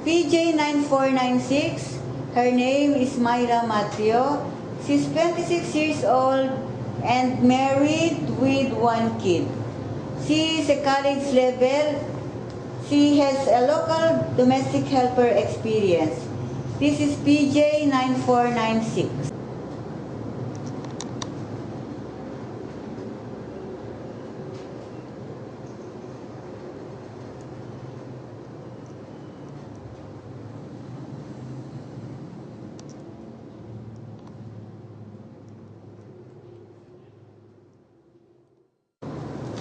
PJ9496. Her name is Myra Mateo. She's 26 years old and married with one kid. She is a college level. She has a local domestic helper experience. This is PJ9496.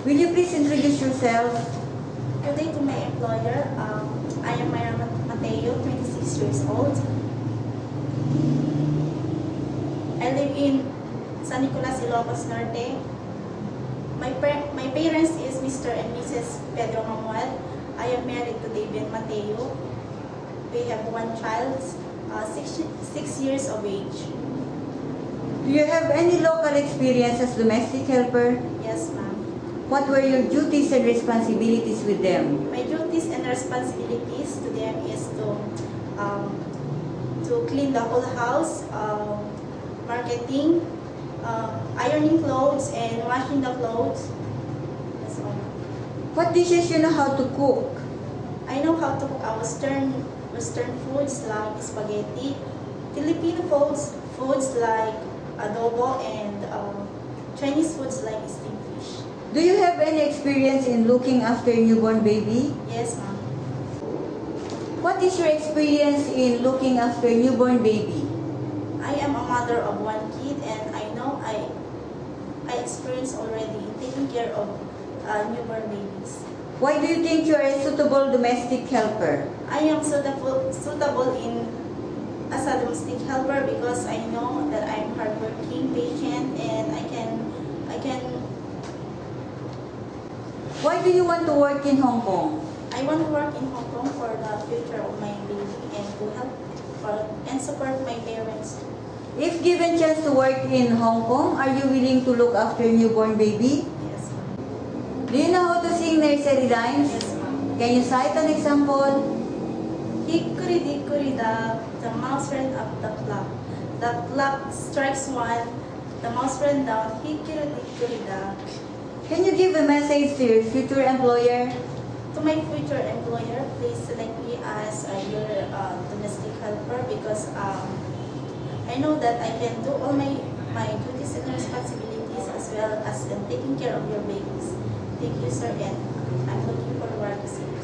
Will you please introduce yourself? Good day to my employer. I am Myra Mateo, 26 years old. I live in San Nicolas, Ilocos Norte. My parents is Mr. and Mrs. Pedro Mamuel. I am married to David Mateo. We have one child, 6 years of age. Do you have any local experience as domestic helper? Yes, ma'am. What were your duties and responsibilities with them? My duties and responsibilities to them is to clean the whole house, marketing, ironing clothes, and washing the clothes. That's all. What dishes you know how to cook? I know how to cook Western foods like spaghetti, Filipino foods like adobo, and Chinese foods like steamed fish. Do you have any experience in looking after a newborn baby? Yes, ma'am. What is your experience in looking after a newborn baby? I am a mother of one kid, and I know I experienced already in taking care of newborn babies. Why do you think you are a suitable domestic helper? I am suitable as a domestic helper because I know that I'm hardworking, patient, and I can. Why do you want to work in Hong Kong? I want to work in Hong Kong for the future of my baby and to help and support my parents. If given chance to work in Hong Kong, are you willing to look after a newborn baby? Yes, ma'am. Do you know how to sing nursery rhymes? Yes, ma'am. Can you cite an example? Hickory dickory dock, the mouse ran up the clock. The clock strikes one, the mouse ran down, hickory dickory dock. Can you give a message to your future employer? To my future employer, please select me as your domestic helper because I know that I can do all my duties and responsibilities as well as taking care of your babies. Thank you, sir, and I'm looking forward to seeing you.